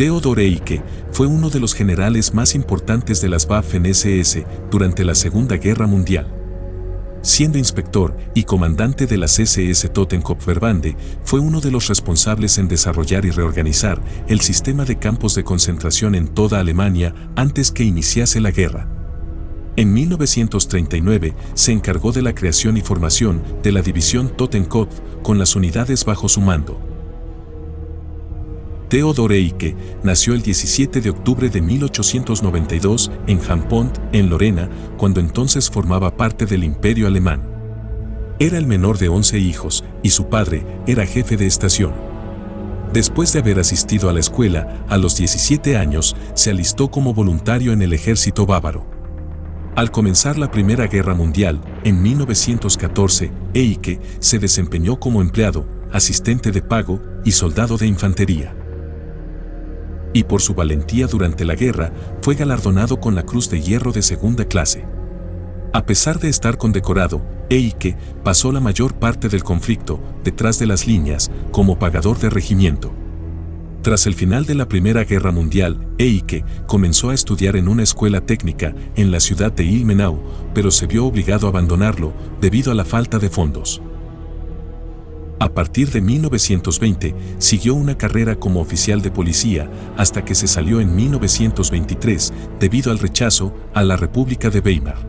Theodor Eicke fue uno de los generales más importantes de las Waffen-SS durante la Segunda Guerra Mundial. Siendo inspector y comandante de las SS Totenkopfverbände, fue uno de los responsables en desarrollar y reorganizar el sistema de campos de concentración en toda Alemania antes que iniciase la guerra. En 1939 se encargó de la creación y formación de la división Totenkopf con las unidades bajo su mando. Theodor Eicke nació el 17 de octubre de 1892 en Hampont, en Lorena, cuando entonces formaba parte del Imperio Alemán. Era el menor de 11 hijos y su padre era jefe de estación. Después de haber asistido a la escuela, a los 17 años se alistó como voluntario en el ejército bávaro. Al comenzar la Primera Guerra Mundial, en 1914, Eicke se desempeñó como empleado, asistente de pago y soldado de infantería. Y por su valentía durante la guerra, fue galardonado con la Cruz de Hierro de segunda clase. A pesar de estar condecorado, Eicke pasó la mayor parte del conflicto detrás de las líneas como pagador de regimiento. Tras el final de la Primera Guerra Mundial, Eicke comenzó a estudiar en una escuela técnica en la ciudad de Ilmenau, pero se vio obligado a abandonarlo debido a la falta de fondos. A partir de 1920, siguió una carrera como oficial de policía hasta que se salió en 1923 debido al rechazo a la República de Weimar.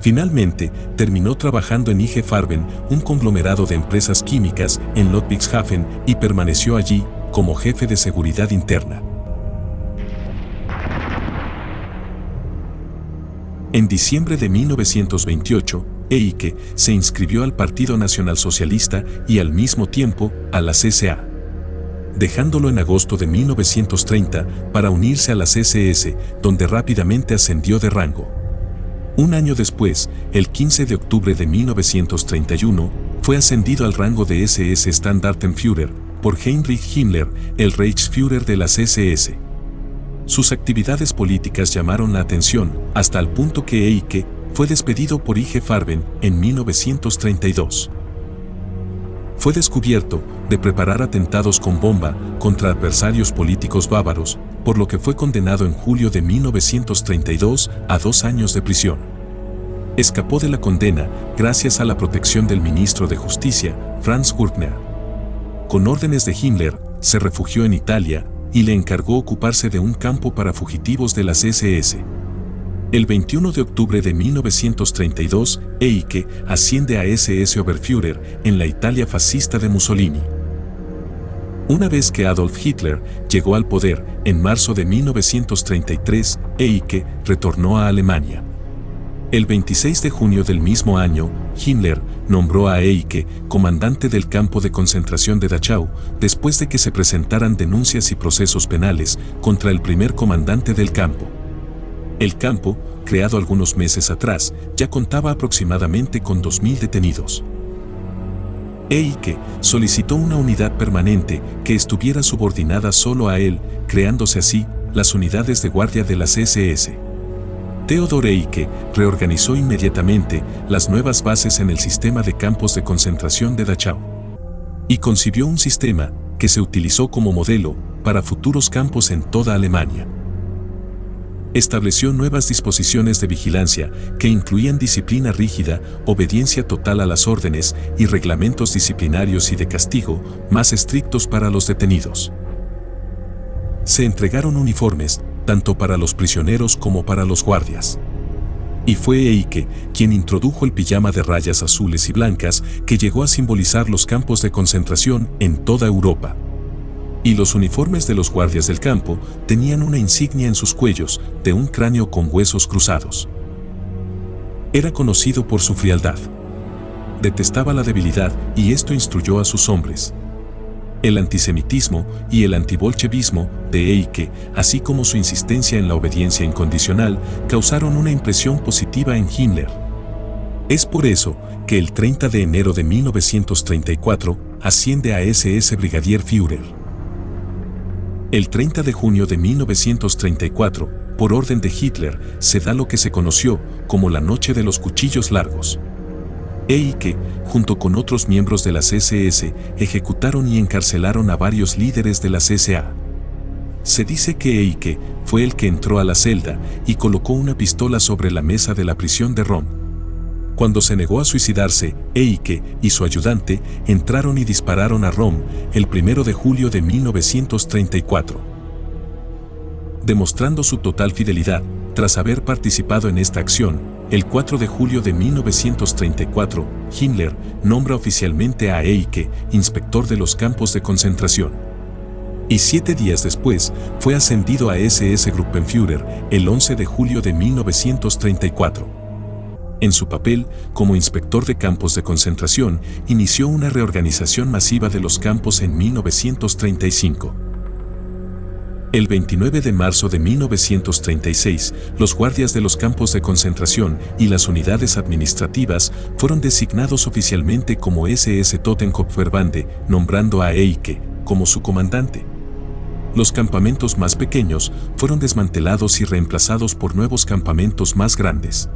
Finalmente, terminó trabajando en IG Farben, un conglomerado de empresas químicas en Ludwigshafen, y permaneció allí como jefe de seguridad interna. En diciembre de 1928, Eicke se inscribió al Partido Nacionalsocialista y al mismo tiempo a la CSA, dejándolo en agosto de 1930 para unirse a las SS, donde rápidamente ascendió de rango. Un año después, el 15 de octubre de 1931, fue ascendido al rango de SS Standartenführer por Heinrich Himmler, el Reichsführer de las SS. Sus actividades políticas llamaron la atención hasta el punto que Eicke fue despedido por IG Farben en 1932. Fue descubierto de preparar atentados con bomba contra adversarios políticos bávaros, por lo que fue condenado en julio de 1932 a 2 años de prisión. Escapó de la condena gracias a la protección del ministro de Justicia, Franz Gürtner. Con órdenes de Himmler, se refugió en Italia y le encargó ocuparse de un campo para fugitivos de las SS. El 21 de octubre de 1932, Eicke asciende a SS Oberführer en la Italia fascista de Mussolini. Una vez que Adolf Hitler llegó al poder, en marzo de 1933, Eicke retornó a Alemania. El 26 de junio del mismo año, Himmler nombró a Eicke comandante del campo de concentración de Dachau, después de que se presentaran denuncias y procesos penales contra el primer comandante del campo. El campo, creado algunos meses atrás, ya contaba aproximadamente con 2.000 detenidos. Eicke solicitó una unidad permanente que estuviera subordinada solo a él, creándose así las unidades de guardia de las SS. Theodor Eicke reorganizó inmediatamente las nuevas bases en el sistema de campos de concentración de Dachau y concibió un sistema que se utilizó como modelo para futuros campos en toda Alemania. Estableció nuevas disposiciones de vigilancia que incluían disciplina rígida, obediencia total a las órdenes y reglamentos disciplinarios y de castigo más estrictos para los detenidos. Se entregaron uniformes, tanto para los prisioneros como para los guardias. Y fue Eicke quien introdujo el pijama de rayas azules y blancas que llegó a simbolizar los campos de concentración en toda Europa. Y los uniformes de los guardias del campo tenían una insignia en sus cuellos de un cráneo con huesos cruzados. Era conocido por su frialdad. Detestaba la debilidad y esto instruyó a sus hombres. El antisemitismo y el antibolchevismo de Eicke, así como su insistencia en la obediencia incondicional, causaron una impresión positiva en Himmler. Es por eso que el 30 de enero de 1934 asciende a SS Brigadier Führer. El 30 de junio de 1934, por orden de Hitler, se da lo que se conoció como la Noche de los Cuchillos Largos. Eicke, junto con otros miembros de las SS, ejecutaron y encarcelaron a varios líderes de las SA. Se dice que Eike fue el que entró a la celda y colocó una pistola sobre la mesa de la prisión de Rom. Cuando se negó a suicidarse, Eike y su ayudante entraron y dispararon a Rom el 1 de julio de 1934. Demostrando su total fidelidad, tras haber participado en esta acción, el 4 de julio de 1934, Himmler nombra oficialmente a Eike inspector de los campos de concentración. Y 7 días después, fue ascendido a SS-Gruppenführer el 11 de julio de 1934. En su papel, como inspector de campos de concentración, inició una reorganización masiva de los campos en 1935. El 29 de marzo de 1936, los guardias de los campos de concentración y las unidades administrativas fueron designados oficialmente como SS Totenkopfverbände, nombrando a Eike como su comandante. Los campamentos más pequeños fueron desmantelados y reemplazados por nuevos campamentos más grandes.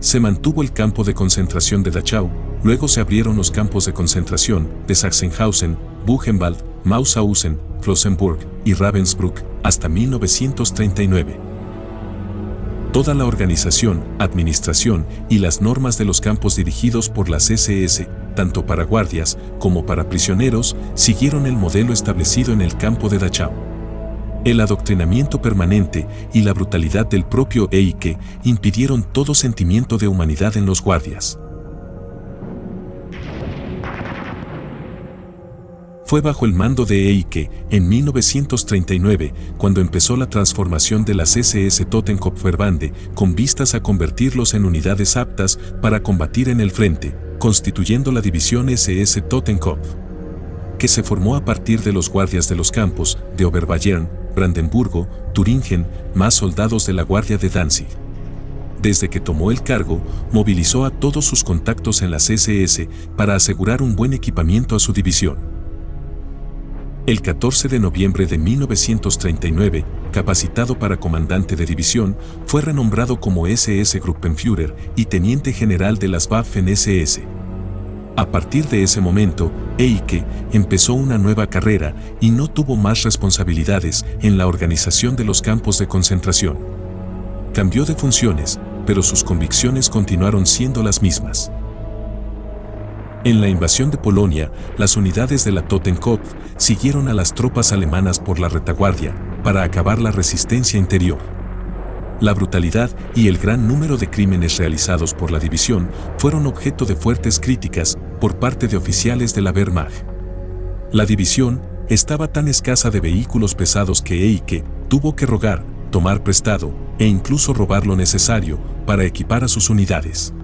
Se mantuvo el campo de concentración de Dachau, luego se abrieron los campos de concentración de Sachsenhausen, Buchenwald, Mauthausen, Flossenbürg y Ravensbrück hasta 1939. Toda la organización, administración y las normas de los campos dirigidos por las SS, tanto para guardias como para prisioneros, siguieron el modelo establecido en el campo de Dachau. El adoctrinamiento permanente y la brutalidad del propio Eike impidieron todo sentimiento de humanidad en los guardias. Fue bajo el mando de Eike, en 1939, cuando empezó la transformación de las SS Totenkopfverbände con vistas a convertirlos en unidades aptas para combatir en el frente, constituyendo la división SS Totenkopf, que se formó a partir de los guardias de los campos de Oberbayern, Brandenburgo, Turingen, más soldados de la Guardia de Danzig. Desde que tomó el cargo, movilizó a todos sus contactos en las SS para asegurar un buen equipamiento a su división. El 14 de noviembre de 1939, capacitado para comandante de división, fue renombrado como SS-Gruppenführer y teniente general de las Waffen-SS. A partir de ese momento, Eike empezó una nueva carrera y no tuvo más responsabilidades en la organización de los campos de concentración. Cambió de funciones, pero sus convicciones continuaron siendo las mismas. En la invasión de Polonia, las unidades de la Totenkopf siguieron a las tropas alemanas por la retaguardia para acabar la resistencia interior. La brutalidad y el gran número de crímenes realizados por la división fueron objeto de fuertes críticas por parte de oficiales de la Wehrmacht. La división estaba tan escasa de vehículos pesados que Eike tuvo que rogar, tomar prestado e incluso robar lo necesario para equipar a sus unidades.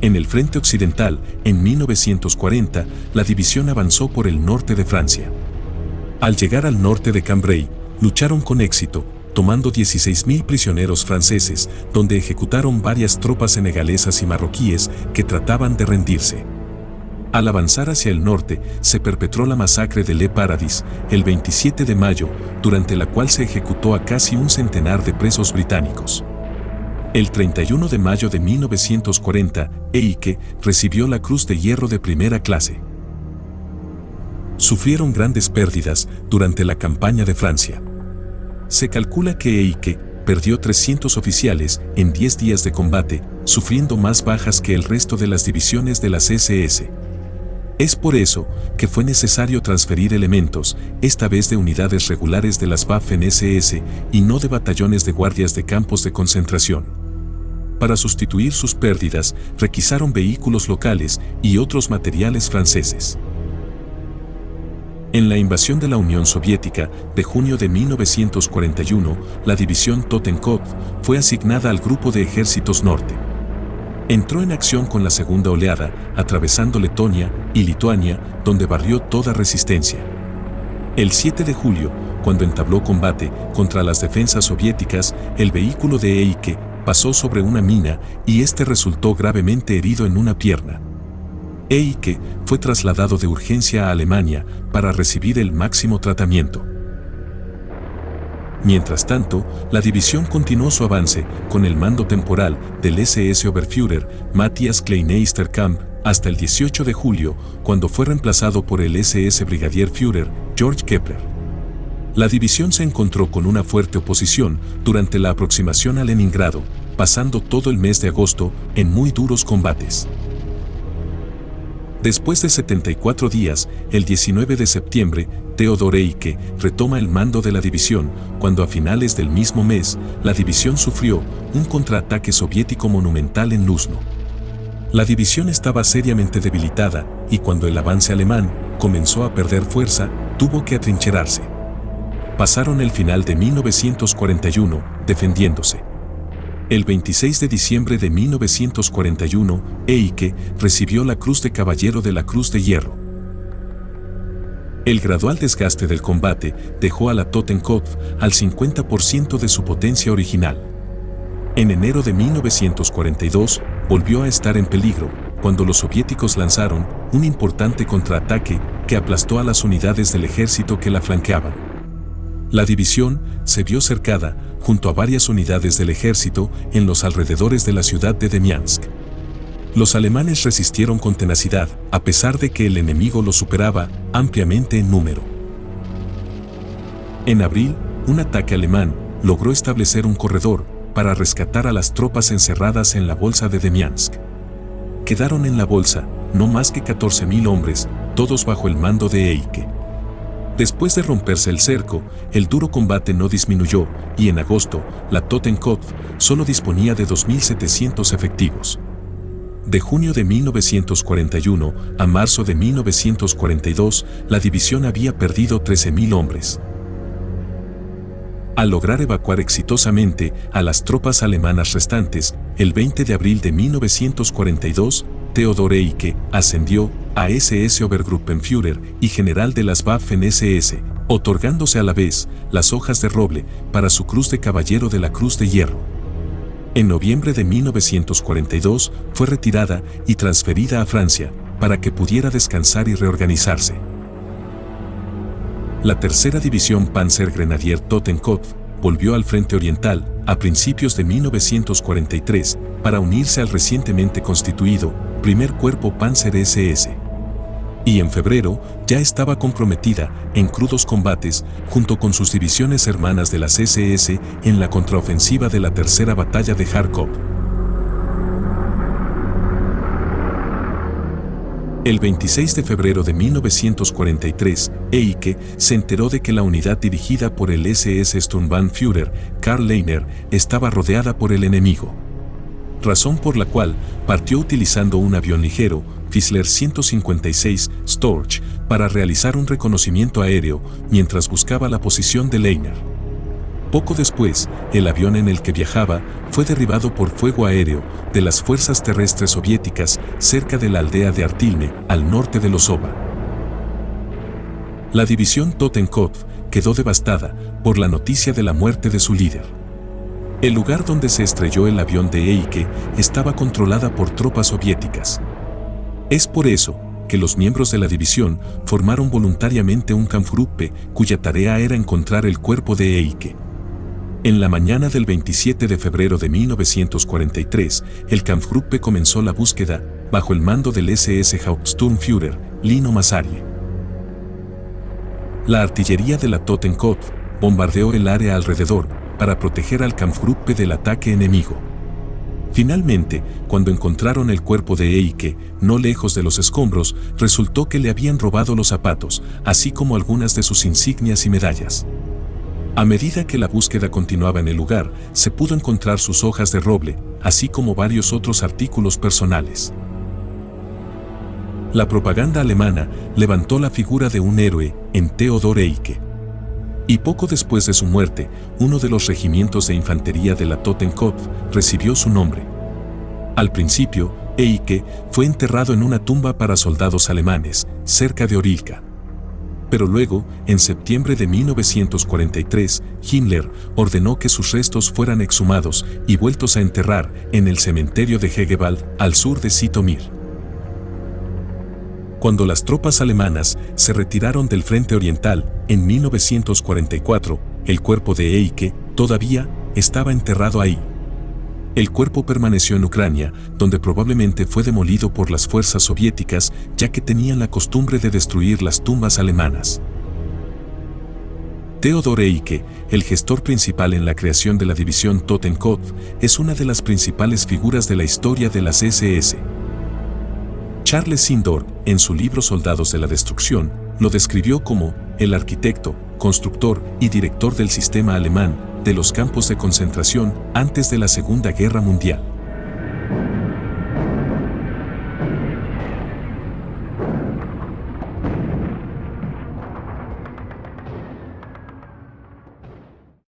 En el frente occidental, en 1940, la división avanzó por el norte de Francia. Al llegar al norte de Cambrai, lucharon con éxito, tomando 16.000 prisioneros franceses, donde ejecutaron varias tropas senegalesas y marroquíes que trataban de rendirse. Al avanzar hacia el norte, se perpetró la masacre de Le Paradis, el 27 de mayo, durante la cual se ejecutó a casi un centenar de presos británicos. El 31 de mayo de 1940, Eike recibió la Cruz de Hierro de primera clase. Sufrieron grandes pérdidas durante la campaña de Francia. Se calcula que Eike perdió 300 oficiales en 10 días de combate, sufriendo más bajas que el resto de las divisiones de las SS. Es por eso que fue necesario transferir elementos, esta vez de unidades regulares de las Waffen-SS y no de batallones de guardias de campos de concentración. Para sustituir sus pérdidas, requisaron vehículos locales y otros materiales franceses. En la invasión de la Unión Soviética de junio de 1941, la división Totenkopf fue asignada al Grupo de Ejércitos Norte. Entró en acción con la segunda oleada, atravesando Letonia y Lituania, donde barrió toda resistencia. El 7 de julio, cuando entabló combate contra las defensas soviéticas, el vehículo de Eike pasó sobre una mina y este resultó gravemente herido en una pierna. Eike fue trasladado de urgencia a Alemania para recibir el máximo tratamiento. Mientras tanto, la división continuó su avance con el mando temporal del SS Oberführer Matthias Kleinmeister-Kamp hasta el 18 de julio, cuando fue reemplazado por el SS Brigadierführer Georg Kepler. La división se encontró con una fuerte oposición durante la aproximación a Leningrado, pasando todo el mes de agosto en muy duros combates. Después de 74 días, el 19 de septiembre, Theodor Eicke retoma el mando de la división, cuando a finales del mismo mes, la división sufrió un contraataque soviético monumental en Luzno. La división estaba seriamente debilitada y cuando el avance alemán comenzó a perder fuerza, tuvo que atrincherarse. Pasaron el final de 1941 defendiéndose. El 26 de diciembre de 1941, Eicke recibió la Cruz de Caballero de la Cruz de Hierro. El gradual desgaste del combate dejó a la Totenkopf al 50% de su potencia original. En enero de 1942, volvió a estar en peligro, cuando los soviéticos lanzaron un importante contraataque que aplastó a las unidades del ejército que la flanqueaban. La división se vio cercada, junto a varias unidades del ejército, en los alrededores de la ciudad de Demiansk. Los alemanes resistieron con tenacidad, a pesar de que el enemigo los superaba ampliamente en número. En abril, un ataque alemán logró establecer un corredor para rescatar a las tropas encerradas en la bolsa de Demiansk. Quedaron en la bolsa no más que 14.000 hombres, todos bajo el mando de Eicke. Después de romperse el cerco, el duro combate no disminuyó y en agosto, la Totenkopf solo disponía de 2.700 efectivos. De junio de 1941 a marzo de 1942, la división había perdido 13.000 hombres. Al lograr evacuar exitosamente a las tropas alemanas restantes, el 20 de abril de 1942, Theodor Eicke ascendió a SS Obergruppenführer y general de las Waffen-SS, otorgándose a la vez las hojas de roble para su Cruz de Caballero de la Cruz de Hierro. En noviembre de 1942 fue retirada y transferida a Francia para que pudiera descansar y reorganizarse. La tercera división Panzergrenadier Totenkopf volvió al frente oriental a principios de 1943 para unirse al recientemente constituido Primer Cuerpo Panzer SS. Y en febrero ya estaba comprometida en crudos combates junto con sus divisiones hermanas de las SS en la contraofensiva de la tercera batalla de Kharkov. El 26 de febrero de 1943, Eicke se enteró de que la unidad dirigida por el SS Sturmbannführer Karl Leiner estaba rodeada por el enemigo. Razón por la cual partió utilizando un avión ligero, Chrysler 156 Storch, para realizar un reconocimiento aéreo mientras buscaba la posición de Leiner. Poco después, el avión en el que viajaba fue derribado por fuego aéreo de las fuerzas terrestres soviéticas cerca de la aldea de Artilne, al norte de Lozova. La división Totenkopf quedó devastada por la noticia de la muerte de su líder. El lugar donde se estrelló el avión de Eicke estaba controlada por tropas soviéticas. Es por eso que los miembros de la división formaron voluntariamente un Kampfgruppe cuya tarea era encontrar el cuerpo de Eicke. En la mañana del 27 de febrero de 1943, el Kampfgruppe comenzó la búsqueda bajo el mando del SS Hauptsturmführer Lino Masarie. La artillería de la Totenkopf bombardeó el área alrededor para proteger al Kampfgruppe del ataque enemigo. Finalmente, cuando encontraron el cuerpo de Eicke, no lejos de los escombros, resultó que le habían robado los zapatos, así como algunas de sus insignias y medallas. A medida que la búsqueda continuaba en el lugar, se pudo encontrar sus hojas de roble, así como varios otros artículos personales. La propaganda alemana levantó la figura de un héroe en Theodor Eicke. Y poco después de su muerte, uno de los regimientos de infantería de la Totenkopf recibió su nombre. Al principio, Eicke fue enterrado en una tumba para soldados alemanes, cerca de Orilka. Pero luego, en septiembre de 1943, Himmler ordenó que sus restos fueran exhumados y vueltos a enterrar en el cementerio de Hegewald, al sur de Zitomir. Cuando las tropas alemanas se retiraron del frente oriental, en 1944, el cuerpo de Eicke todavía estaba enterrado ahí. El cuerpo permaneció en Ucrania, donde probablemente fue demolido por las fuerzas soviéticas, ya que tenían la costumbre de destruir las tumbas alemanas. Theodor Eicke, el gestor principal en la creación de la división Totenkopf, es una de las principales figuras de la historia de las SS. Charles Sindor, en su libro Soldados de la Destrucción, lo describió como el arquitecto, constructor y director del sistema alemán de los campos de concentración antes de la Segunda Guerra Mundial.